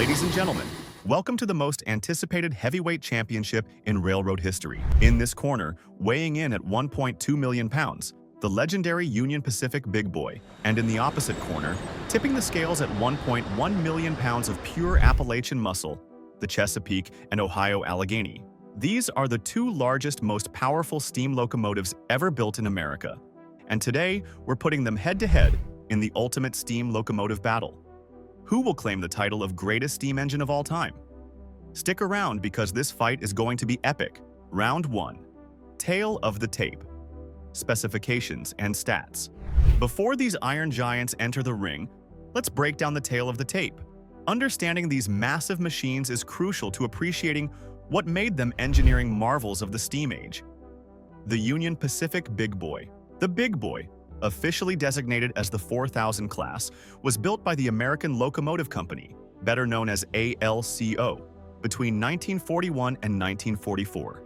Ladies and gentlemen, welcome to the most anticipated heavyweight championship in railroad history. In this corner, weighing in at 1.2 million pounds, the legendary Union Pacific Big Boy, and in the opposite corner, tipping the scales at 1.1 million pounds of pure Appalachian muscle, the Chesapeake and Ohio Allegheny. These are the two largest, most powerful steam locomotives ever built in America. And today, we're putting them head-to-head in the ultimate steam locomotive battle. Who will claim the title of greatest steam engine of all time? Stick around because this fight is going to be epic. Round 1. Tale of the tape. Specifications and stats. Before these iron giants enter the ring, let's break down the tale of the tape. Understanding these massive machines is crucial to appreciating what made them engineering marvels of the steam age. The Union Pacific Big Boy. The Big Boy, officially designated as the 4000 class, was built by the American Locomotive Company, better known as ALCO, between 1941 and 1944.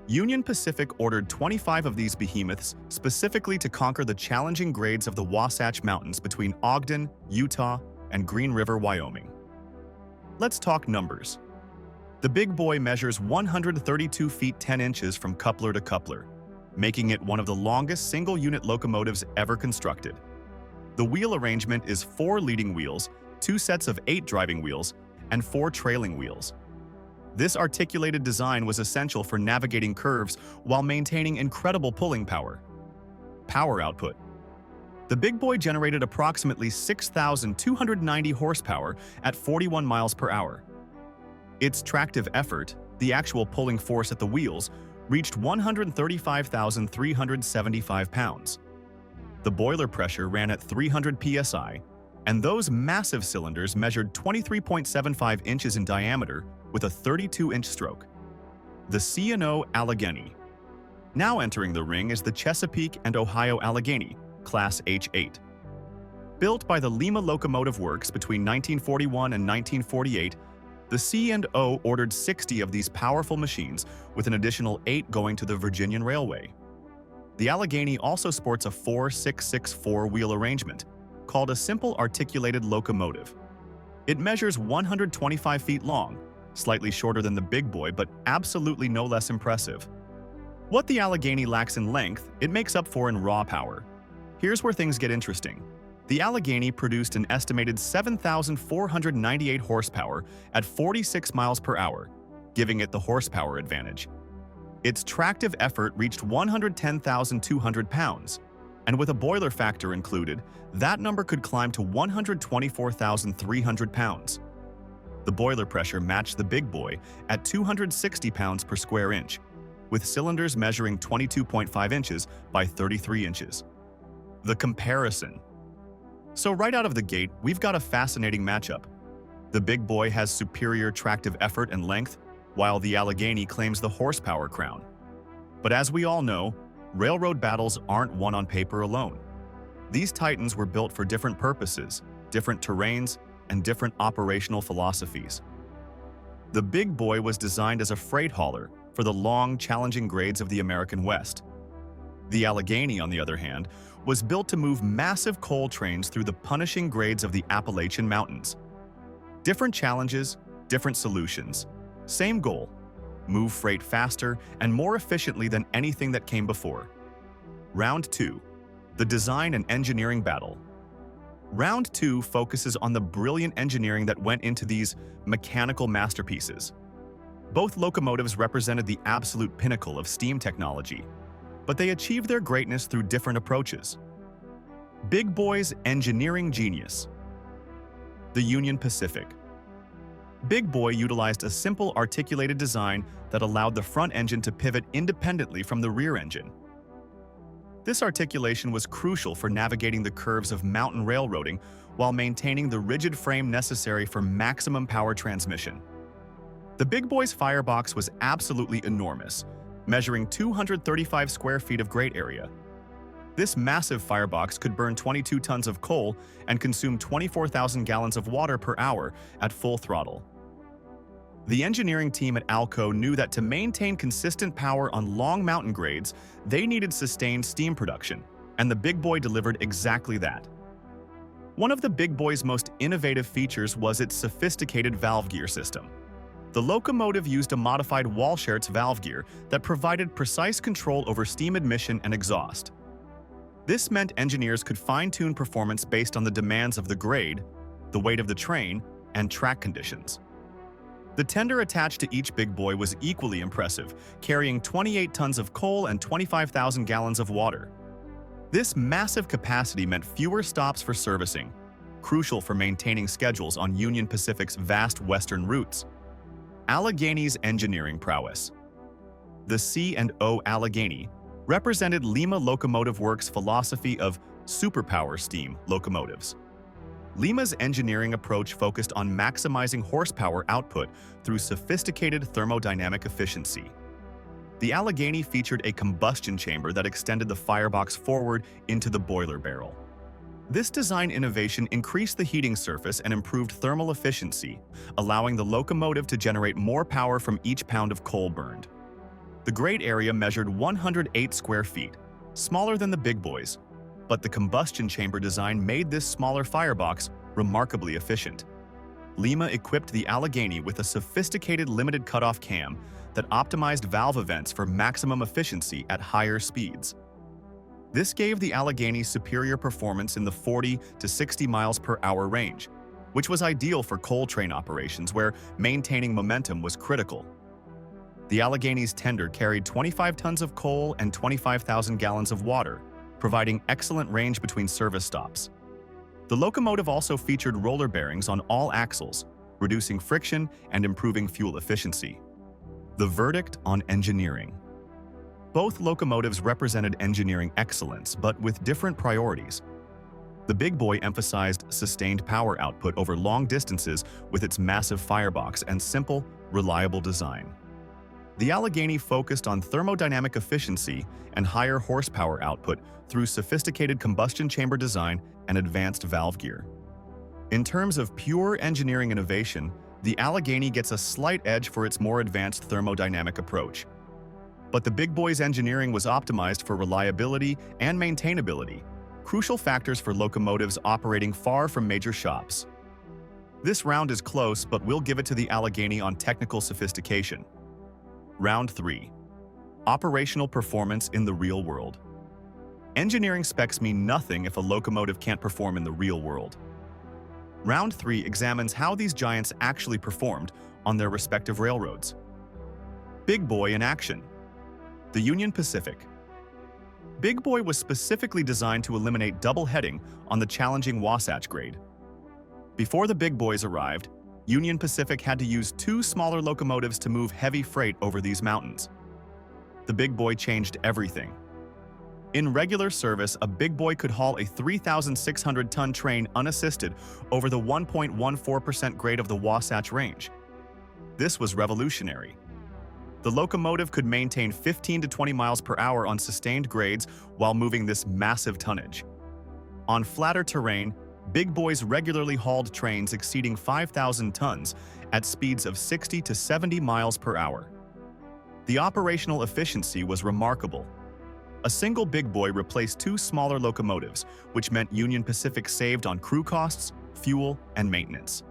Union Pacific ordered 25 of these behemoths specifically to conquer the challenging grades of the Wasatch Mountains between Ogden, Utah, and Green River, Wyoming. Let's talk numbers. The Big Boy measures 132 feet 10 inches from coupler to coupler, making it one of the longest single-unit locomotives ever constructed. The wheel arrangement is 4 leading wheels, 2 sets of 8 driving wheels, and 4 trailing wheels. This articulated design was essential for navigating curves while maintaining incredible pulling power. Power output. The Big Boy generated approximately 6,290 horsepower at 41 miles per hour. Its tractive effort, the actual pulling force at the wheels, reached 135,375 pounds. The boiler pressure ran at 300 psi, and those massive cylinders measured 23.75 inches in diameter with a 32-inch stroke. The C&O Allegheny. Now entering the ring is the Chesapeake and Ohio Allegheny, Class H8. Built by the Lima Locomotive Works between 1941 and 1948, the C&O ordered 60 of these powerful machines, with an additional 8 going to the Virginian Railway. The Allegheny also sports a 4-6-6-4 wheel arrangement, called a simple articulated locomotive. It measures 125 feet long, slightly shorter than the Big Boy, but absolutely no less impressive. What the Allegheny lacks in length, it makes up for in raw power. Here's where things get interesting. The Allegheny produced an estimated 7,498 horsepower at 46 miles per hour, giving it the horsepower advantage. Its tractive effort reached 110,200 pounds, and with a boiler factor included, that number could climb to 124,300 pounds. The boiler pressure matched the Big Boy at 260 pounds per square inch, with cylinders measuring 22.5 inches by 33 inches. The comparison. So right out of the gate, we've got a fascinating matchup. The Big Boy has superior tractive effort and length, while the Allegheny claims the horsepower crown. But as we all know, railroad battles aren't won on paper alone. These titans were built for different purposes, different terrains, and different operational philosophies. The Big Boy was designed as a freight hauler for the long, challenging grades of the American West. The Allegheny, on the other hand, was built to move massive coal trains through the punishing grades of the Appalachian Mountains. Different challenges, different solutions. Same goal: move freight faster and more efficiently than anything that came before. Round 2. The design and engineering battle. Round 2 focuses on the brilliant engineering that went into these mechanical masterpieces. Both locomotives represented the absolute pinnacle of steam technology, but they achieved their greatness through different approaches. Big Boy's engineering genius. The Union Pacific. Big Boy utilized a simple articulated design that allowed the front engine to pivot independently from the rear engine. This articulation was crucial for navigating the curves of mountain railroading while maintaining the rigid frame necessary for maximum power transmission. The Big Boy's firebox was absolutely enormous, measuring 235 square feet of grate area. This massive firebox could burn 22 tons of coal and consume 24,000 gallons of water per hour at full throttle. The engineering team at ALCO knew that to maintain consistent power on long mountain grades, they needed sustained steam production, and the Big Boy delivered exactly that. One of the Big Boy's most innovative features was its sophisticated valve gear system. The locomotive used a modified Walschaerts valve gear that provided precise control over steam admission and exhaust. This meant engineers could fine-tune performance based on the demands of the grade, the weight of the train, and track conditions. The tender attached to each Big Boy was equally impressive, carrying 28 tons of coal and 25,000 gallons of water. This massive capacity meant fewer stops for servicing, crucial for maintaining schedules on Union Pacific's vast western routes. Allegheny's engineering prowess. The C&O Allegheny represented Lima Locomotive Works' philosophy of superpower steam locomotives. Lima's engineering approach focused on maximizing horsepower output through sophisticated thermodynamic efficiency. The Allegheny featured a combustion chamber that extended the firebox forward into the boiler barrel. This design innovation increased the heating surface and improved thermal efficiency, allowing the locomotive to generate more power from each pound of coal burned. The grade area measured 108 square feet, smaller than the Big Boys, but the combustion chamber design made this smaller firebox remarkably efficient. Lima equipped the Allegheny with a sophisticated limited cutoff cam that optimized valve events for maximum efficiency at higher speeds. This gave the Allegheny superior performance in the 40 to 60 miles per hour range, which was ideal for coal train operations where maintaining momentum was critical. The Allegheny's tender carried 25 tons of coal and 25,000 gallons of water, providing excellent range between service stops. The locomotive also featured roller bearings on all axles, reducing friction and improving fuel efficiency. The verdict on engineering. Both locomotives represented engineering excellence, but with different priorities. The Big Boy emphasized sustained power output over long distances with its massive firebox and simple, reliable design. The Allegheny focused on thermodynamic efficiency and higher horsepower output through sophisticated combustion chamber design and advanced valve gear. In terms of pure engineering innovation, the Allegheny gets a slight edge for its more advanced thermodynamic approach. But the Big Boy's engineering was optimized for reliability and maintainability, crucial factors for locomotives operating far from major shops. This round is close, but we'll give it to the Allegheny on technical sophistication. Round 3. Operational performance in the real world. Engineering specs mean nothing if a locomotive can't perform in the real world. Round 3 examines how these giants actually performed on their respective railroads. Big Boy in action. The Union Pacific. Big Boy was specifically designed to eliminate double heading on the challenging Wasatch grade. Before the Big Boys arrived, Union Pacific had to use 2 smaller locomotives to move heavy freight over these mountains. The Big Boy changed everything. In regular service, a Big Boy could haul a 3,600-ton train unassisted over the 1.14% grade of the Wasatch Range. This was revolutionary. The locomotive could maintain 15 to 20 miles per hour on sustained grades while moving this massive tonnage. On flatter terrain, Big Boys regularly hauled trains exceeding 5,000 tons at speeds of 60 to 70 miles per hour. The operational efficiency was remarkable. A single Big Boy replaced 2 smaller locomotives, which meant Union Pacific saved on crew costs, fuel, and maintenance.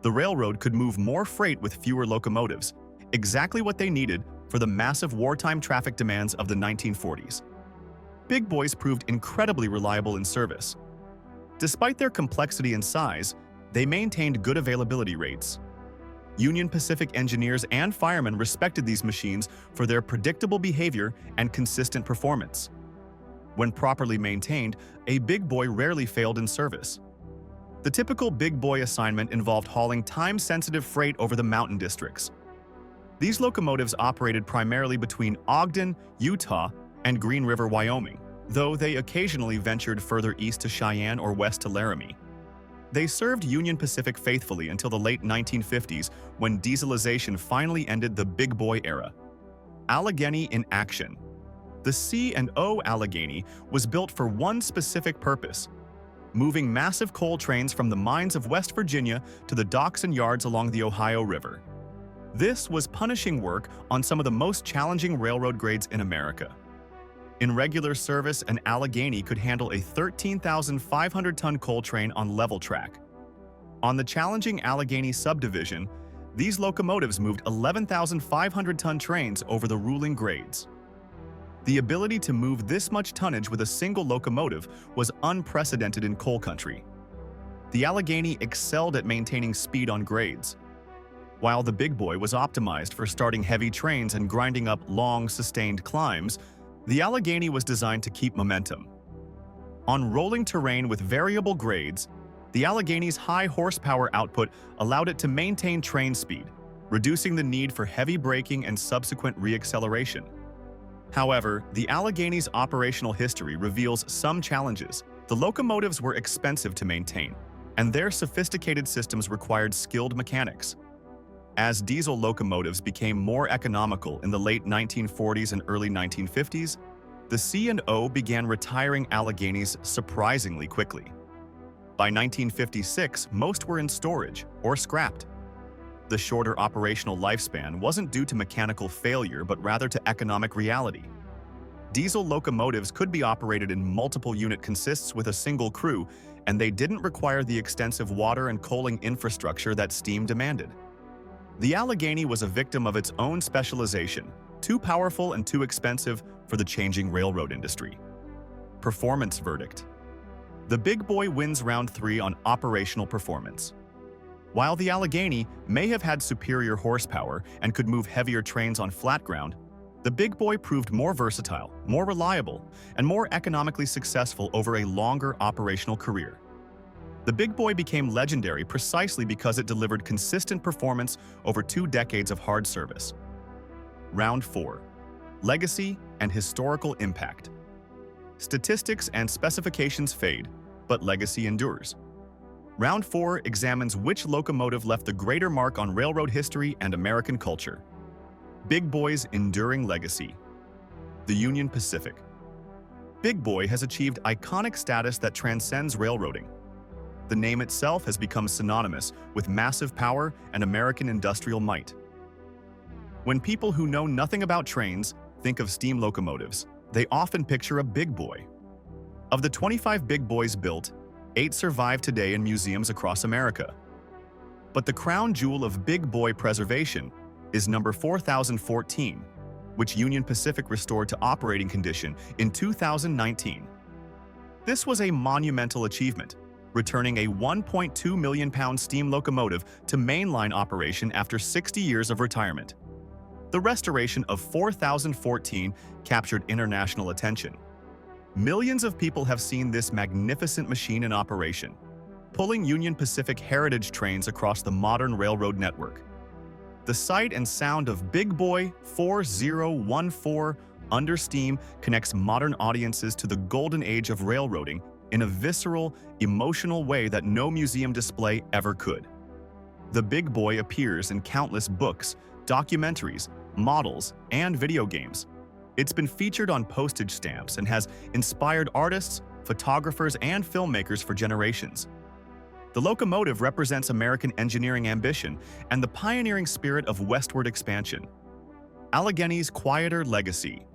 The railroad could move more freight with fewer locomotives, exactly what they needed for the massive wartime traffic demands of the 1940s. Big Boys proved incredibly reliable in service. Despite their complexity and size, they maintained good availability rates. Union Pacific engineers and firemen respected these machines for their predictable behavior and consistent performance. When properly maintained, a Big Boy rarely failed in service. The typical Big Boy assignment involved hauling time-sensitive freight over the mountain districts. These locomotives operated primarily between Ogden, Utah, and Green River, Wyoming, though they occasionally ventured further east to Cheyenne or west to Laramie. They served Union Pacific faithfully until the late 1950s, when dieselization finally ended the Big Boy era. Allegheny in action. The C&O Allegheny was built for one specific purpose: moving massive coal trains from the mines of West Virginia to the docks and yards along the Ohio River. This was punishing work on some of the most challenging railroad grades in America. In regular service, an Allegheny could handle a 13,500-ton coal train on level track. On the challenging Allegheny subdivision, these locomotives moved 11,500-ton trains over the ruling grades. The ability to move this much tonnage with a single locomotive was unprecedented in coal country. The Allegheny excelled at maintaining speed on grades, while the Big Boy was optimized for starting heavy trains and grinding up long, sustained climbs. The Allegheny was designed to keep momentum. On rolling terrain with variable grades, the Allegheny's high horsepower output allowed it to maintain train speed, reducing the need for heavy braking and subsequent reacceleration. However, the Allegheny's operational history reveals some challenges. The locomotives were expensive to maintain, and their sophisticated systems required skilled mechanics. As diesel locomotives became more economical in the late 1940s and early 1950s, the C&O began retiring Alleghenys surprisingly quickly. By 1956, most were in storage or scrapped. The shorter operational lifespan wasn't due to mechanical failure but rather to economic reality. Diesel locomotives could be operated in multiple unit consists with a single crew, and they didn't require the extensive water and coaling infrastructure that steam demanded. The Allegheny was a victim of its own specialization, too powerful and too expensive for the changing railroad industry. Performance verdict. The Big Boy wins round 3 on operational performance. While the Allegheny may have had superior horsepower and could move heavier trains on flat ground, the Big Boy proved more versatile, more reliable, and more economically successful over a longer operational career. The Big Boy became legendary precisely because it delivered consistent performance over 2 decades of hard service. Round 4. Legacy and historical impact. Statistics and specifications fade, but legacy endures. Round 4 examines which locomotive left the greater mark on railroad history and American culture. Big Boy's enduring legacy. The Union Pacific. Big Boy has achieved iconic status that transcends railroading. The name itself has become synonymous with massive power and American industrial might. When people who know nothing about trains think of steam locomotives, they often picture a Big Boy. Of the 25 Big Boys built, 8 survive today in museums across America. But the crown jewel of Big Boy preservation is number 4014, which Union Pacific restored to operating condition in 2019. This was a monumental achievement, returning a 1.2 million-pound steam locomotive to mainline operation after 60 years of retirement. The restoration of 4014 captured international attention. Millions of people have seen this magnificent machine in operation, pulling Union Pacific heritage trains across the modern railroad network. The sight and sound of Big Boy 4014 under steam connects modern audiences to the golden age of railroading in a visceral, emotional way that no museum display ever could. The Big Boy appears in countless books, documentaries, models, and video games. It's been featured on postage stamps and has inspired artists, photographers, and filmmakers for generations. The locomotive represents American engineering ambition and the pioneering spirit of westward expansion. Allegheny's quieter legacy.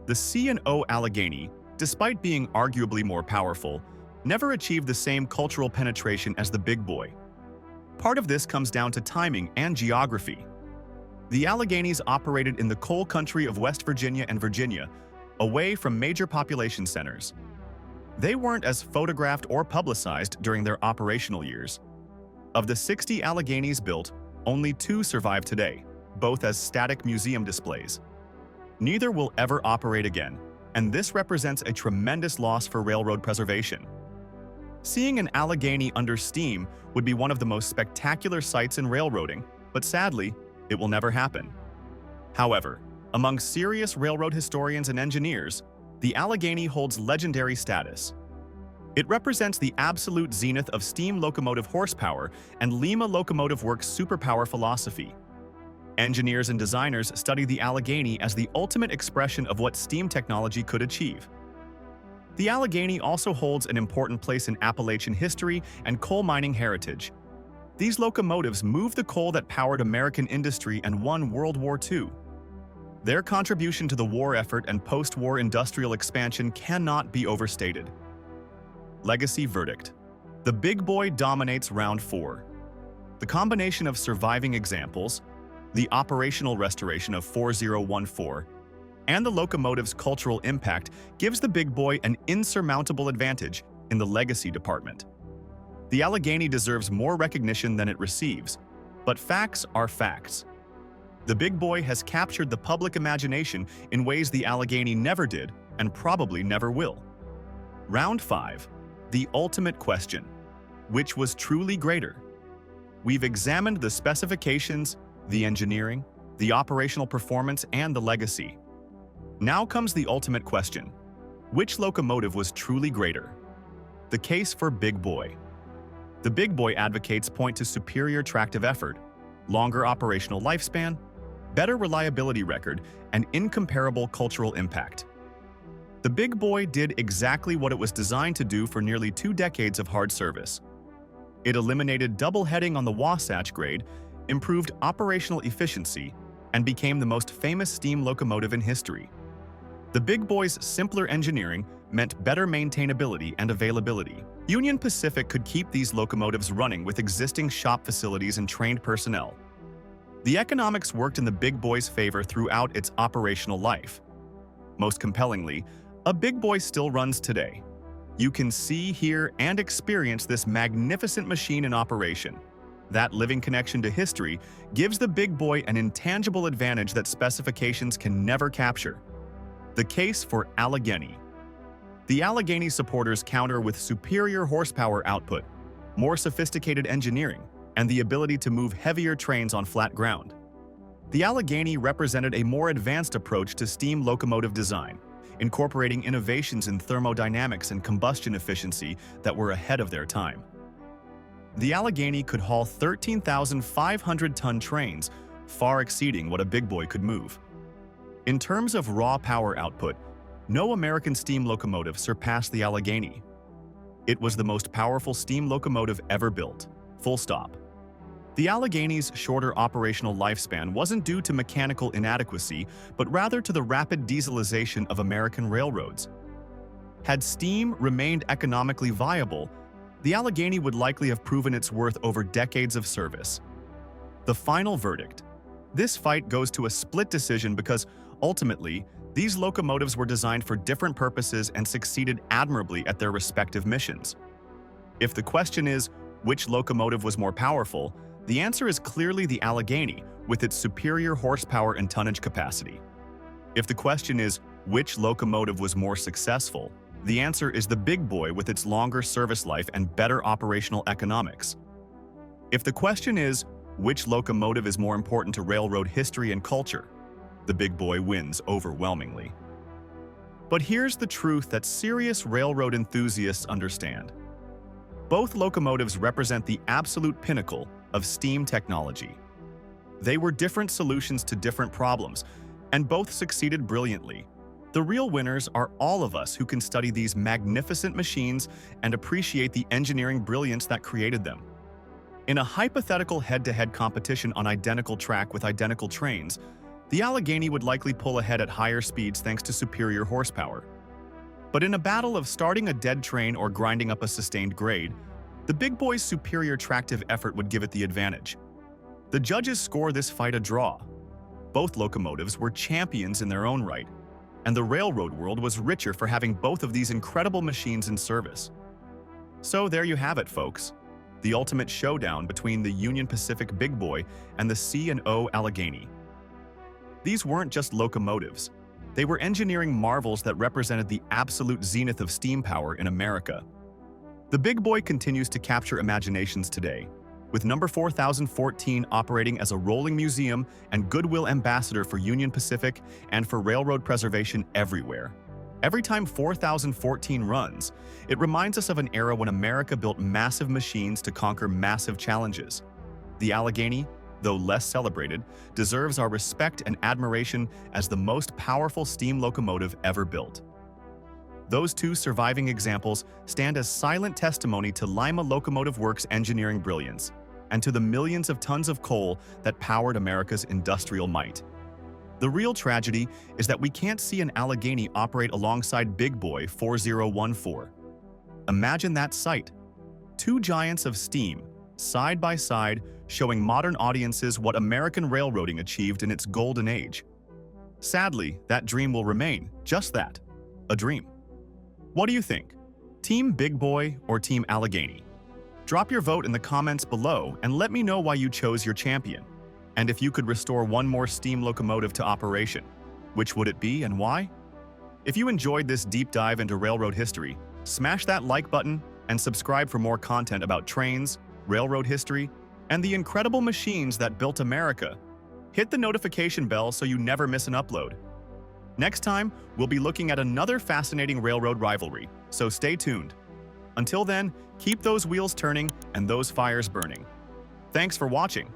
The C&O Allegheny, despite being arguably more powerful, never achieved the same cultural penetration as the Big Boy. Part of this comes down to timing and geography. The Alleghenies operated in the coal country of West Virginia and Virginia, away from major population centers. They weren't as photographed or publicized during their operational years. Of the 60 Alleghenies built, only 2 survive today, both as static museum displays. Neither will ever operate again, and this represents a tremendous loss for railroad preservation. Seeing an Allegheny under steam would be one of the most spectacular sights in railroading, but sadly, it will never happen. However, among serious railroad historians and engineers, the Allegheny holds legendary status. It represents the absolute zenith of steam locomotive horsepower and Lima Locomotive Works superpower philosophy. Engineers and designers study the Allegheny as the ultimate expression of what steam technology could achieve. The Allegheny also holds an important place in Appalachian history and coal mining heritage. These locomotives moved the coal that powered American industry and won World War II. Their contribution to the war effort and post-war industrial expansion cannot be overstated. Legacy verdict. The big boy dominates round 4. The combination of surviving examples, the operational restoration of 4014, and the locomotive's cultural impact gives the big boy an insurmountable advantage in the legacy department. The Allegheny deserves more recognition than it receives, but facts are facts. The big boy has captured the public imagination in ways the Allegheny never did and probably never will. Round 5. The ultimate question. Which was truly greater? We've examined the specifications, the engineering, the operational performance, and the legacy. Now comes the ultimate question. Which locomotive was truly greater? The case for Big Boy. The Big Boy advocates point to superior tractive effort, longer operational lifespan, better reliability record, and incomparable cultural impact. The Big Boy did exactly what it was designed to do for nearly 2 decades of hard service. It eliminated double heading on the Wasatch grade, improved operational efficiency, and became the most famous steam locomotive in history. The Big Boy's simpler engineering meant better maintainability and availability. Union Pacific could keep these locomotives running with existing shop facilities and trained personnel. The economics worked in the Big Boy's favor throughout its operational life. Most compellingly, a Big Boy still runs today. You can see, hear, and experience this magnificent machine in operation. That living connection to history gives the Big Boy an intangible advantage that specifications can never capture. The case for Allegheny. The Allegheny supporters counter with superior horsepower output, more sophisticated engineering, and the ability to move heavier trains on flat ground. The Allegheny represented a more advanced approach to steam locomotive design, incorporating innovations in thermodynamics and combustion efficiency that were ahead of their time. The Allegheny could haul 13,500-ton trains, far exceeding what a Big Boy could move. In terms of raw power output, no American steam locomotive surpassed the Allegheny. It was the most powerful steam locomotive ever built. Full stop. The Allegheny's shorter operational lifespan wasn't due to mechanical inadequacy, but rather to the rapid dieselization of American railroads. Had steam remained economically viable, the Allegheny would likely have proven its worth over decades of service. The final verdict. This fight goes to a split decision because, ultimately, these locomotives were designed for different purposes and succeeded admirably at their respective missions. If the question is, which locomotive was more powerful, the answer is clearly the Allegheny, with its superior horsepower and tonnage capacity. If the question is, which locomotive was more successful, the answer is the Big Boy with its longer service life and better operational economics. If the question is, which locomotive is more important to railroad history and culture, the Big Boy wins overwhelmingly. But here's the truth that serious railroad enthusiasts understand. Both locomotives represent the absolute pinnacle of steam technology. They were different solutions to different problems, and both succeeded brilliantly. The real winners are all of us who can study these magnificent machines and appreciate the engineering brilliance that created them. In a hypothetical head-to-head competition on identical track with identical trains, the Allegheny would likely pull ahead at higher speeds thanks to superior horsepower. But in a battle of starting a dead train or grinding up a sustained grade, the Big Boy's superior tractive effort would give it the advantage. The judges score this fight a draw. Both locomotives were champions in their own right, and the railroad world was richer for having both of these incredible machines in service. So there you have it, folks. The ultimate showdown between the Union Pacific Big Boy and the C&O Allegheny. These weren't just locomotives. They were engineering marvels that represented the absolute zenith of steam power in America. The Big Boy continues to capture imaginations today, with number 4014 operating as a rolling museum and goodwill ambassador for Union Pacific and for railroad preservation everywhere. Every time 4014 runs, it reminds us of an era when America built massive machines to conquer massive challenges. The Allegheny, though less celebrated, deserves our respect and admiration as the most powerful steam locomotive ever built. Those two surviving examples stand as silent testimony to Lima Locomotive Works' engineering brilliance and to the millions of tons of coal that powered America's industrial might. The real tragedy is that we can't see an Allegheny operate alongside Big Boy 4014. Imagine that sight. Two giants of steam, side by side, showing modern audiences what American railroading achieved in its golden age. Sadly, that dream will remain just that, a dream. What do you think? Team Big Boy or Team Allegheny? Drop your vote in the comments below and let me know why you chose your champion. And if you could restore one more steam locomotive to operation, which would it be and why? If you enjoyed this deep dive into railroad history, smash that like button and subscribe for more content about trains, railroad history, and the incredible machines that built America. Hit the notification bell so you never miss an upload. Next time, we'll be looking at another fascinating railroad rivalry, so stay tuned. Until then, keep those wheels turning and those fires burning. Thanks for watching.